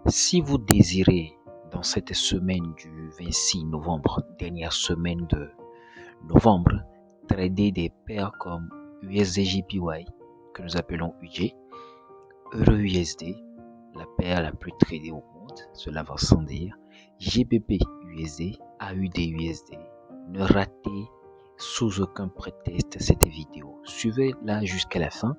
Si vous désirez, dans cette semaine du 26 novembre, dernière semaine de novembre, trader des paires comme USDJPY, que nous appelons UJ, EURUSD, la paire la plus tradée au monde, cela va sans dire, GBP USD, AUD USD, ne ratez sous aucun prétexte cette vidéo. Suivez-la jusqu'à la fin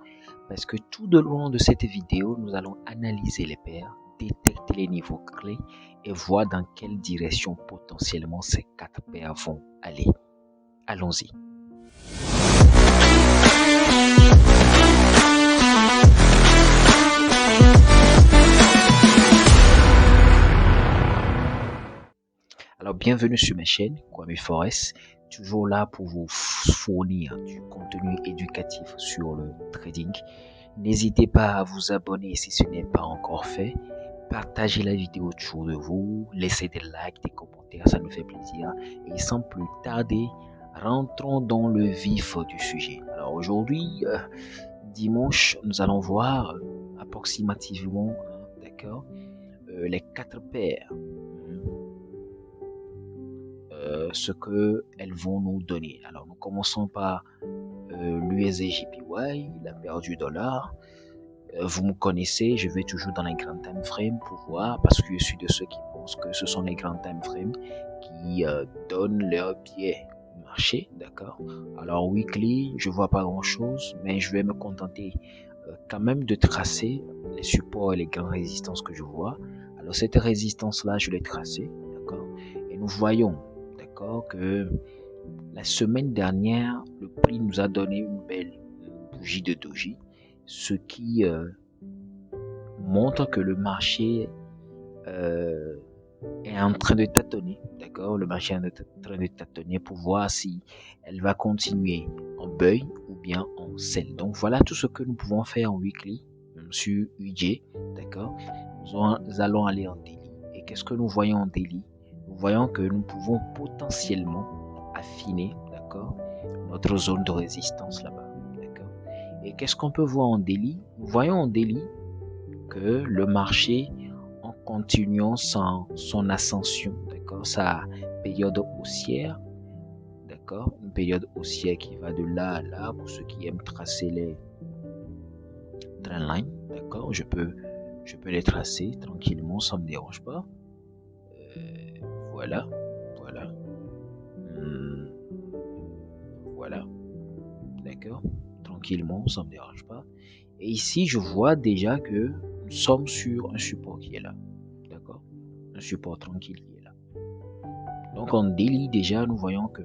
parce que tout au long de cette vidéo, nous allons analyser les paires, détecter les niveaux clés et voir dans quelle direction potentiellement ces quatre paires vont aller. Allons-y. Alors, bienvenue sur ma chaîne, Kwame Forest, toujours là pour vous fournir du contenu éducatif sur le trading. N'hésitez pas à vous abonner si ce n'est pas encore fait. Partagez la vidéo autour de vous, laissez des likes, des commentaires, ça nous fait plaisir. Et sans plus tarder, rentrons dans le vif du sujet. Alors aujourd'hui, dimanche, nous allons voir approximativement, d'accord, les quatre paires. Ce que elles vont nous donner. Alors nous commençons par l'USDJPY, la paire du dollar. Vous me connaissez, je vais toujours dans les grands time frames pour voir, parce que je suis de ceux qui pensent que ce sont les grands time frames qui donnent leur biais au marché, d'accord. Alors weekly, je vois pas grand chose, mais je vais me contenter quand même de tracer les supports et les grandes résistances que je vois. Alors cette résistance là, je l'ai tracée, d'accord, et nous voyons, d'accord, que la semaine dernière, le prix nous a donné une belle bougie de doji, ce qui montre que le marché est en train de tâtonner, d'accord? Le marché est en train de tâtonner pour voir si elle va continuer en buy ou bien en sell. Donc voilà tout ce que nous pouvons faire en weekly sur UJ, d'accord? Nous allons aller en daily. Et qu'est-ce que nous voyons en daily? Nous voyons que nous pouvons potentiellement affiner, d'accord, notre zone de résistance là-bas, d'accord? Et qu'est-ce qu'on peut voir en daily? Nous voyons en daily que le marché, en continuant son ascension, d'accord, sa période haussière, d'accord, une période haussière qui va de là à là, pour ceux qui aiment tracer les trendlines, d'accord, je peux les tracer tranquillement, ça me dérange pas. Voilà, voilà, voilà, d'accord, tranquillement, ça me dérange pas. Et ici, je vois déjà que nous sommes sur un support qui est là, d'accord, un support tranquille qui est là. Donc en daily déjà, nous voyons que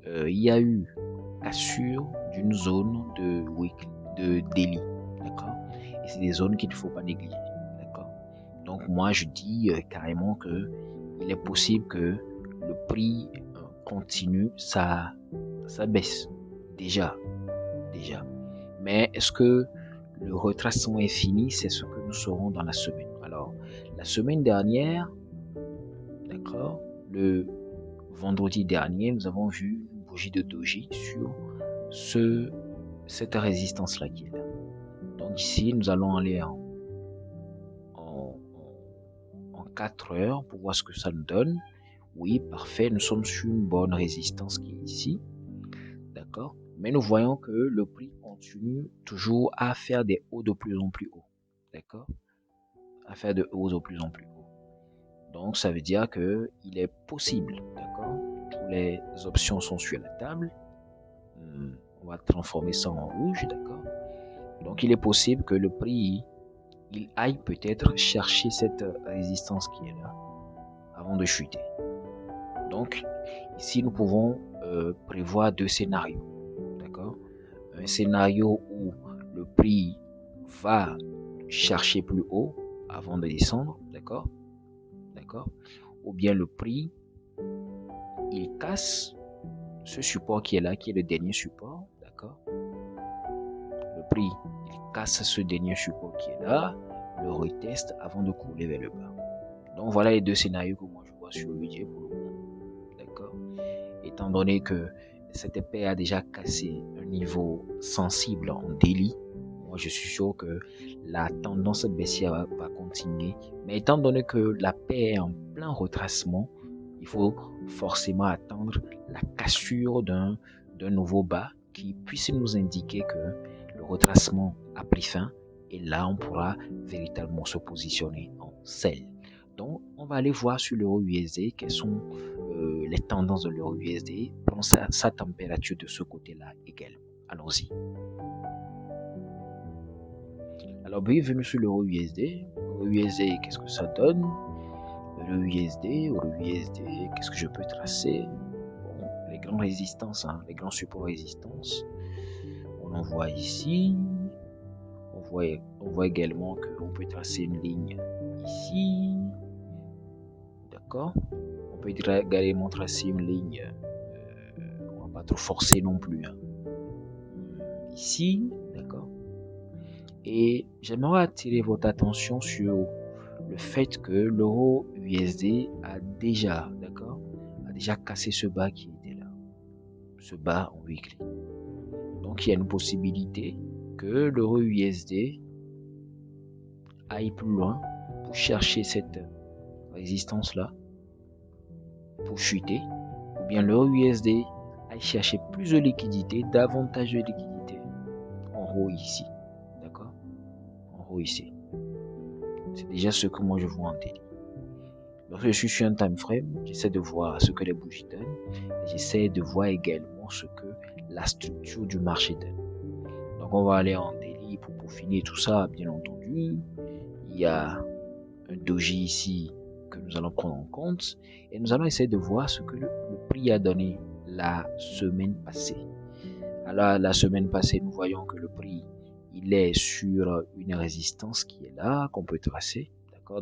il y a eu cassure d'une zone de daily, d'accord. Et c'est des zones qu'il ne faut pas négliger, d'accord. Donc moi je dis carrément que il est possible que le prix continue sa baisse déjà. Mais est-ce que le retracement est fini? C'est ce que nous saurons dans la semaine. Alors la semaine dernière, d'accord, le vendredi dernier, nous avons vu une bougie de doji sur cette résistance là qui est là. Donc ici, nous allons aller en 4 heures pour voir ce que ça nous donne. Oui, parfait, nous sommes sur une bonne résistance qui est ici, d'accord. Mais nous voyons que le prix continue toujours à faire des hauts de plus en plus haut, d'accord, à faire de hauts de plus en plus haut. Donc ça veut dire que il est possible, d'accord, toutes les options sont sur la table. On va transformer ça en rouge, d'accord. Donc il est possible que le prix il aille peut-être chercher cette résistance qui est là avant de chuter. Donc ici nous pouvons prévoir deux scénarios, d'accord. Un scénario où le prix va chercher plus haut avant de descendre, d'accord, ou bien le prix il casse ce support qui est là, qui est le dernier support, d'accord. Le prix il casse ce dernier support qui est là, le reteste avant de couler vers le bas. Donc voilà les deux scénarios que moi je vois sur le budget pour le moment, d'accord. Étant donné que cette paire a déjà cassé un niveau sensible en daily, moi je suis sûr que la tendance baissière va continuer. Mais étant donné que la paix est en plein retracement, il faut forcément attendre la cassure d'un nouveau bas qui puisse nous indiquer que le retracement a pris fin. Et là, on pourra véritablement se positionner en sell. Donc, on va aller voir sur l'euro USD quelles sont les tendances de l'euro USD. Prenons sa température de ce côté-là également. Allons-y. Alors, bienvenue sur l'euro USD. L'euro USD, qu'est-ce que ça donne? L'euro USD, qu'est-ce que je peux tracer? Bon, les grandes résistances, les grands supports résistances. On en voit ici. On voit également qu'on peut tracer une ligne ici. D'accord? On peut également tracer une ligne. On va pas trop forcer non plus. Ici, d'accord? Et j'aimerais attirer votre attention sur le fait que l'euro USD a déjà, d'accord, a déjà cassé ce bas qui était là, ce bas en weekly. Donc il y a une possibilité que l'euro USD aille plus loin pour chercher cette résistance là, pour chuter, ou bien l'euro USD aille chercher plus de liquidité, davantage de liquidité en haut ici, d'accord, en haut ici. C'est déjà ce que moi je vois en télé. Lorsque je suis sur un time frame, j'essaie de voir ce que les bougies donnent. J'essaie de voir également ce que la structure du marché donne. Donc on va aller en daily pour finir tout ça, bien entendu. Il y a un doji ici que nous allons prendre en compte et nous allons essayer de voir ce que le prix a donné la semaine passée. Alors la semaine passée, nous voyons que le prix il est sur une résistance qui est là, qu'on peut tracer.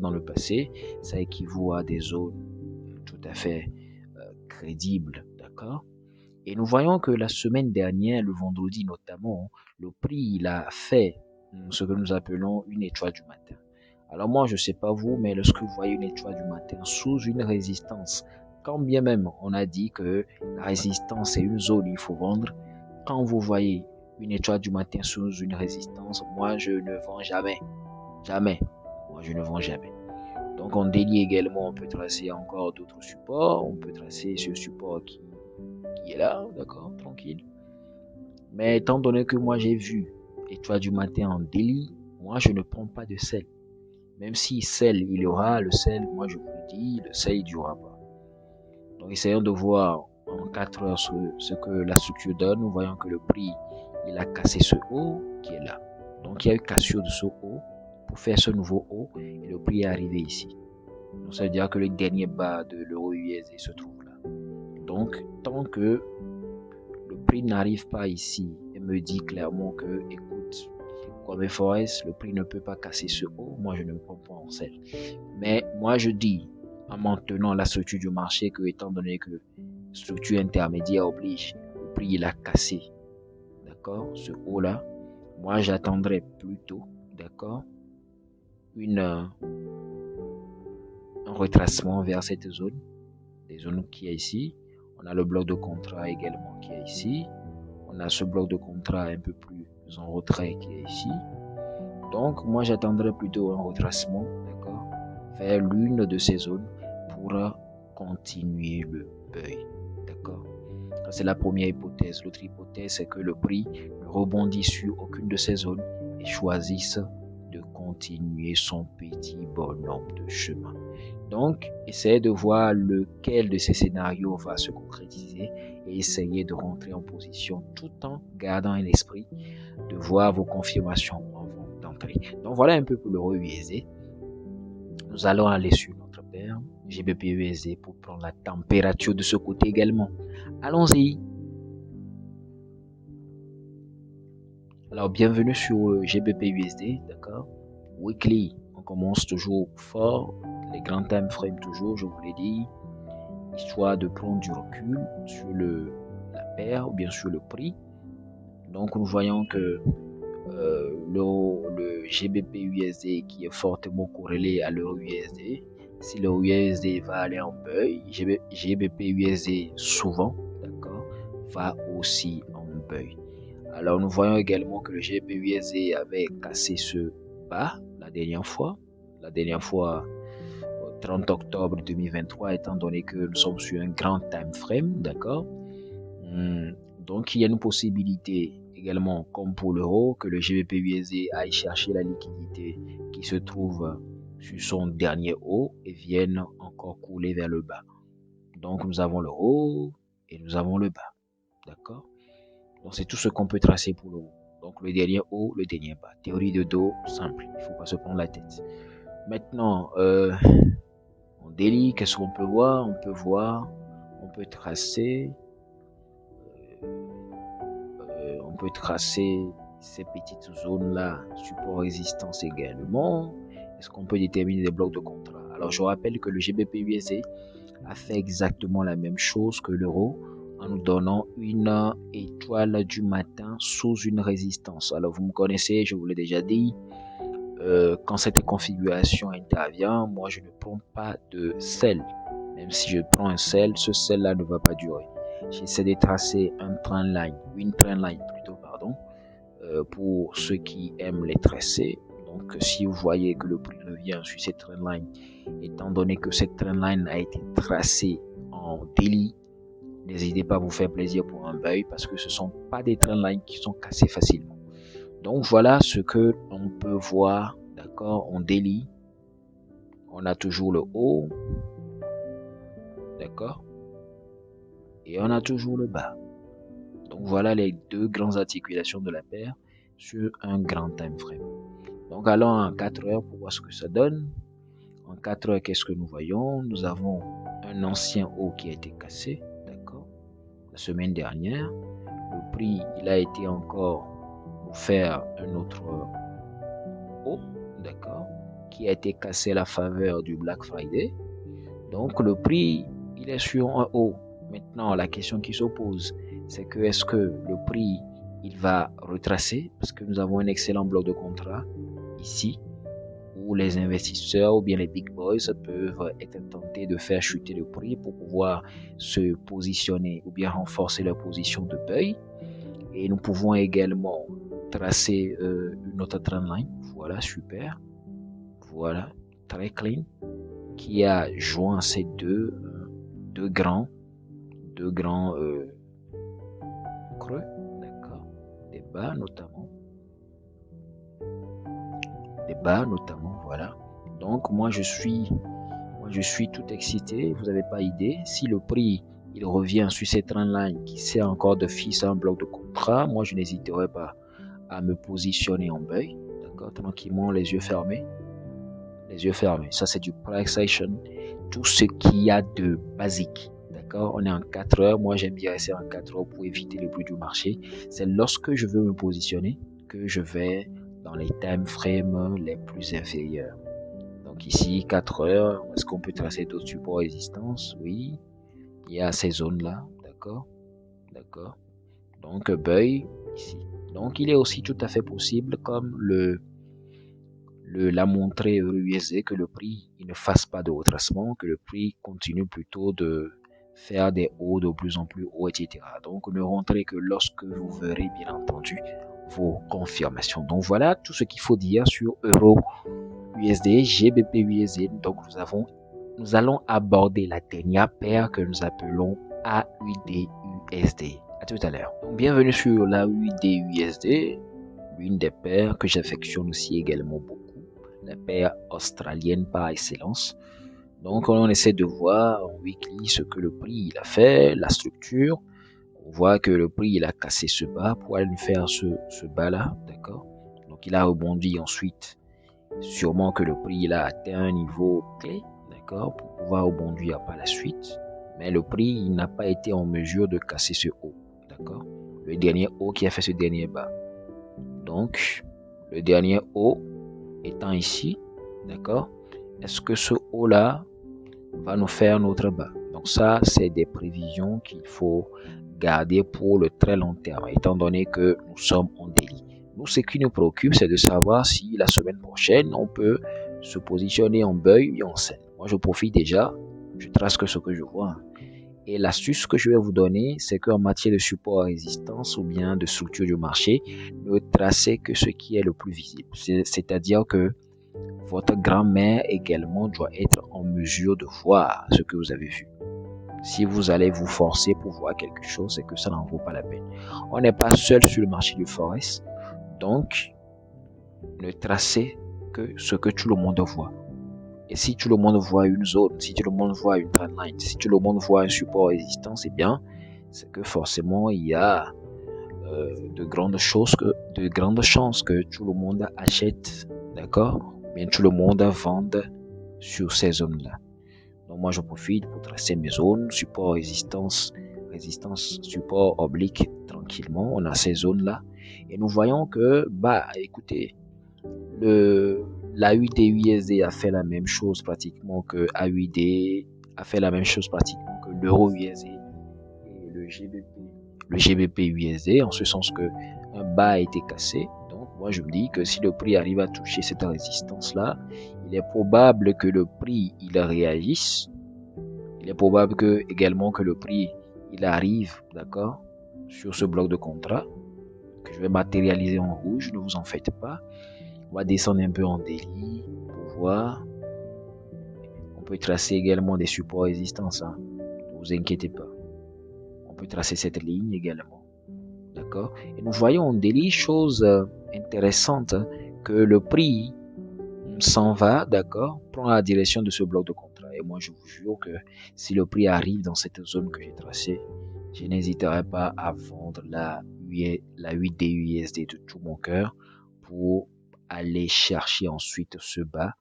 Dans le passé, ça équivaut à des zones tout à fait crédibles, d'accord. Et nous voyons que la semaine dernière, le vendredi notamment, le prix il a fait ce que nous appelons une étoile du matin. Alors moi, je ne sais pas vous, mais lorsque vous voyez une étoile du matin sous une résistance, quand bien même on a dit que la résistance est une zone, il faut vendre, quand vous voyez une étoile du matin sous une résistance, moi je ne vends jamais. Jamais. Moi je ne vends jamais. Donc on délie également, on peut tracer encore d'autres supports. On peut tracer ce support qui est là, d'accord, tranquille. Mais étant donné que moi j'ai vu étoile du matin en délit, moi je ne prends pas de sel. Même si sel il y aura, le sel, moi je vous le dis, le sel il n'y aura pas. Donc essayons de voir en 4 heures ce que la structure donne. Nous voyons que le prix il a cassé ce haut qui est là. Donc il y a eu cassure de ce haut pour faire ce nouveau haut et le prix est arrivé ici. Donc ça veut dire que le dernier bas de l'euro USD se trouve là. Donc tant que le prix n'arrive pas ici et me dit clairement que écoute, comme FOS, le prix ne peut pas casser ce haut, moi je ne me prends pas en sel. Mais moi je dis en maintenant la structure du marché que étant donné que structure intermédiaire oblige, le prix il a cassé, d'accord, ce haut là, moi j'attendrai plutôt, d'accord, un retracement vers cette zone, des zones qui est ici. On a le bloc de contrat également qui est ici. On a ce bloc de contrat un peu plus en retrait qui est ici. Donc moi j'attendrai plutôt un retracement, d'accord, vers l'une de ces zones pour continuer le buy, d'accord. C'est la première hypothèse. L'autre hypothèse, c'est que le prix ne rebondit sur aucune de ces zones et choisisse de continuer son petit bonhomme de chemin. Donc, essayez de voir lequel de ces scénarios va se concrétiser et essayez de rentrer en position tout en gardant un esprit de voir vos confirmations avant d'entrer. Donc, voilà un peu pour l'euro USD. Nous allons aller sur notre paire GBP USD pour prendre la température de ce côté également. Allons-y. Alors, bienvenue sur GBP USD, d'accord. Weekly, on commence toujours fort. Les grands time frames toujours, je vous l'ai dit, histoire de prendre du recul sur la paire ou bien sur le prix. Donc, nous voyons que le GBP USD qui est fortement corrélé à l'euro USD. Si l'euro USD va aller en buy, GBP USD souvent, d'accord, va aussi en buy. Alors nous voyons également que le GBP/USD avait cassé ce bas la dernière fois. Au 30 octobre 2023, étant donné que nous sommes sur un grand time frame, d'accord. Donc il y a une possibilité également, comme pour l'euro, que le GBP/USD aille chercher la liquidité qui se trouve sur son dernier haut et vienne encore couler vers le bas. Donc nous avons le haut et nous avons le bas, d'accord. Donc c'est tout ce qu'on peut tracer pour l'euro. Donc le dernier haut, le dernier bas. Théorie de dos simple, il ne faut pas se prendre la tête. Maintenant, en daily, qu'est-ce qu'on peut voir? On peut tracer ces petites zones-là, support résistance également. Est-ce qu'on peut déterminer des blocs de contrat? Alors je rappelle que le GBP/USD a fait exactement la même chose que l'euro en nous donnant une étoile du matin sous une résistance. Alors vous me connaissez, je vous l'ai déjà dit, quand cette configuration intervient, moi je ne prends pas de sell. Même si je prends un sell, ce sell-là ne va pas durer. J'essaie de tracer une trend line plutôt, pardon, pour ceux qui aiment les tracer. Donc si vous voyez que le prix revient sur cette trend line, étant donné que cette trend line a été tracée en daily, n'hésitez pas à vous faire plaisir pour un buy parce que ce ne sont pas des trend lines qui sont cassés facilement. Donc voilà ce que on peut voir, d'accord, en daily. On a toujours le haut, d'accord, et on a toujours le bas. Donc voilà les deux grandes articulations de la paire sur un grand time frame. Donc allons en 4 heures pour voir ce que ça donne. En 4 heures, qu'est-ce que nous voyons? Nous avons un ancien haut qui a été cassé, d'accord, la semaine dernière. Le prix, il a été encore offert un autre haut, d'accord, qui a été cassé à la faveur du Black Friday. Donc le prix, il est sur un haut. Maintenant, la question qui s'oppose, c'est que est-ce que le prix, il va retracer? Parce que nous avons un excellent bloc de contrat ici, où les investisseurs ou bien les big boys peuvent être tentés de faire chuter le prix pour pouvoir se positionner ou bien renforcer leur position de buy. Et nous pouvons également tracer une autre trendline. Voilà, super. Voilà, très clean, qui a joint ces deux grands creux, d'accord, des bas notamment, voilà. Donc moi je suis tout excité, vous n'avez pas idée. Si le prix il revient sur cette trendline qui sert encore de fixer un bloc de contrat, moi je n'hésiterai pas à me positionner en buy, d'accord, tranquillement, les yeux fermés. Ça c'est du price action, tout ce qu'il y a de basique, d'accord. On est en 4 heures, moi j'aime bien rester en 4 heures pour éviter le bruit du marché. C'est lorsque je veux me positionner que je vais dans les time frames les plus inférieurs. Donc ici 4 heures, est-ce qu'on peut tracer d'autres supports résistance? Oui, il y a ces zones là, d'accord. Donc buy ici. Donc il est aussi tout à fait possible, comme l'a montré EUSD, que le prix il ne fasse pas de retracement, que le prix continue plutôt de faire des hauts de plus en plus hauts, etc. Donc ne rentrez que lorsque vous verrez bien entendu vos confirmations. Donc voilà tout ce qu'il faut dire sur Euro USD, GBP USD. Donc nous allons aborder la dernière paire que nous appelons AUD USD. À tout à l'heure. Donc bienvenue sur l'AUD USD, l'une des paires que j'affectionne aussi également beaucoup, la paire australienne par excellence. Donc on essaie de voir en weekly ce que le prix il a fait, la structure. On voit que le prix il a cassé ce bas pour aller faire ce bas là, d'accord. Donc il a rebondi ensuite. Sûrement que le prix il a atteint un niveau clé, d'accord, pour pouvoir rebondir par la suite. Mais le prix il n'a pas été en mesure de casser ce haut, d'accord. Le dernier haut qui a fait ce dernier bas. Donc le dernier haut étant ici, d'accord, est-ce que ce haut là va nous faire notre bas? Donc ça c'est des prévisions qu'il faut garder pour le très long terme, étant donné que nous sommes en daily. Nous, ce qui nous préoccupe, c'est de savoir si la semaine prochaine on peut se positionner en buy et en sell. Moi je profite déjà, je trace que ce que je vois, Et l'astuce que je vais vous donner, c'est qu'en matière de support à résistance ou bien de structure du marché, ne tracez que ce qui est le plus visible. C'est-à-dire que votre grand-mère également doit être en mesure de voir ce que vous avez vu. Si vous allez vous forcer pour voir quelque chose, c'est que ça n'en vaut pas la peine. On n'est pas seul sur le marché du Forex, donc ne tracez que ce que tout le monde voit. Et si tout le monde voit une zone, si tout le monde voit une trendline, si tout le monde voit un support résistance, eh bien, c'est que forcément il y a de grandes chances que tout le monde achète, d'accord? Bien tout le monde vende sur ces zones-là. Donc moi je profite pour tracer mes zones, support, résistance, support, oblique, tranquillement. On a ces zones-là. Et nous voyons que, écoutez, la USD a fait la même chose pratiquement que AUD, a fait la même chose pratiquement que l'euro USD et le GBP USD, en ce sens que un bas a été cassé. Donc moi je me dis que si le prix arrive à toucher cette résistance-là, il est probable que le prix il réagisse. Il est probable également que le prix il arrive, d'accord, sur ce bloc de contrat que je vais matérialiser en rouge, ne vous en faites pas. On va descendre un peu en délit pour voir. On peut tracer également des supports résistance, hein. Ne vous inquiétez pas. On peut tracer cette ligne également. D'accord? Et nous voyons en délit, chose intéressante, hein, que le prix s'en va, d'accord, prend la direction de ce bloc de contrat. Et moi, je vous jure que si le prix arrive dans cette zone que j'ai tracée, je n'hésiterai pas à vendre la 8DUSD de tout mon cœur pour aller chercher ensuite ce bas,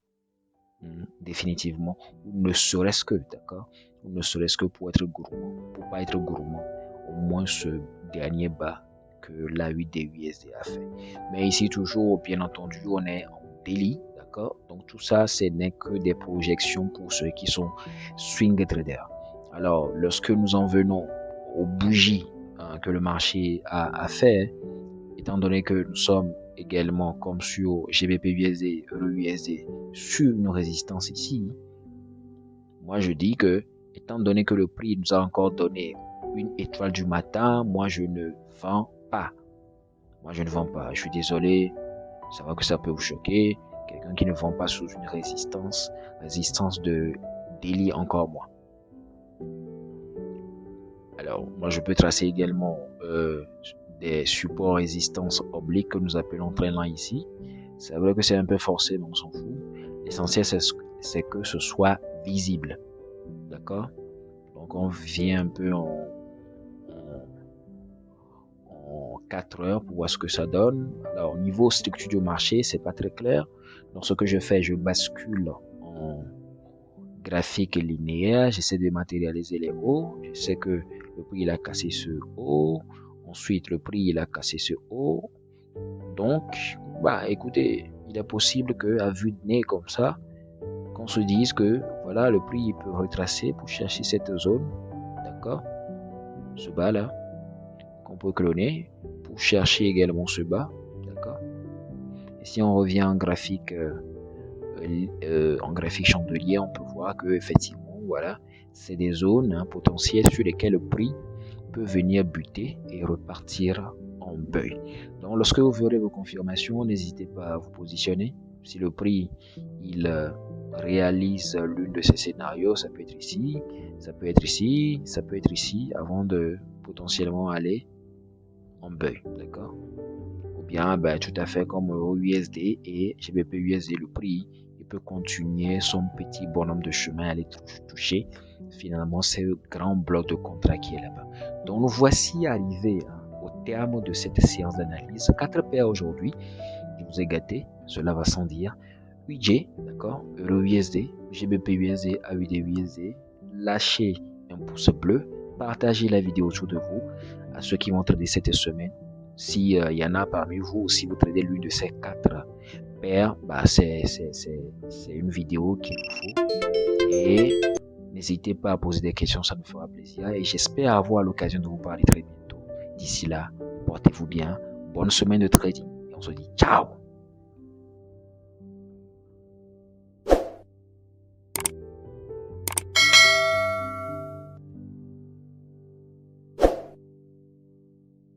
définitivement, ou ne serait-ce que, d'accord, ou ne serait-ce que pour être gourmand, pour pas être gourmand, au moins ce dernier bas que la 8DUSD a fait. Mais ici, toujours, bien entendu, on est en délit, d'accord, donc tout ça, ce n'est que des projections pour ceux qui sont swing traders. Alors, lorsque nous en venons aux bougies que le marché a fait, étant donné que nous sommes également, comme sur GBP USD, Euro USD, sur une résistance ici, moi je dis que, étant donné que le prix nous a encore donné une étoile du matin, moi je ne vends pas. Moi je ne vends pas. Je suis désolé, ça va que ça peut vous choquer. Quelqu'un qui ne vend pas sous une résistance de délit encore moins. Alors, moi je peux tracer également des supports résistance obliques que nous appelons trendline ici. C'est vrai que c'est un peu forcé, mais on s'en fout. L'essentiel, c'est que ce soit visible. D'accord? Donc, on vient un peu en 4 heures pour voir ce que ça donne. Alors, au niveau structure du marché, c'est pas très clair. Donc, ce que je fais, je bascule en graphique linéaire. J'essaie de matérialiser les hauts. Je sais que le prix, il a cassé ce haut. Ensuite, le prix, il a cassé ce haut. Donc, écoutez, il est possible qu'à vue de nez comme ça, qu'on se dise que, voilà, le prix, il peut retracer pour chercher cette zone, d'accord, ce bas-là, qu'on peut cloner, pour chercher également ce bas, d'accord. Et si on revient en graphique chandelier, on peut voir que, effectivement, voilà, c'est des zones potentielles sur lesquelles le prix peut venir buter et repartir en buy. Donc, lorsque vous verrez vos confirmations, n'hésitez pas à vous positionner. Si le prix il réalise l'une de ces scénarios, ça peut être ici, ça peut être ici, ça peut être ici, avant de potentiellement aller en buy, d'accord? Ou bien, tout à fait comme au USD et GBP USD, le prix, il peut continuer son petit bonhomme de chemin, aller toucher finalement ce grand bloc de contrat qui est là-bas. Donc nous voici arrivés au terme de cette séance d'analyse. 4 paires aujourd'hui. Je vous ai gâté, cela va sans dire. UJ, d'accord, Euro USD, GBP USD, AUD USD. Lâchez un pouce bleu, partagez la vidéo autour de vous à ceux qui vont trader cette semaine. Si y en a parmi vous, si vous tradez l'une de ces 4 paires, c'est une vidéo qu'il vous faut. Et n'hésitez pas à poser des questions, ça nous fera plaisir. Et j'espère avoir l'occasion de vous parler très bientôt. D'ici là, portez-vous bien. Bonne semaine de trading. Et on se dit ciao!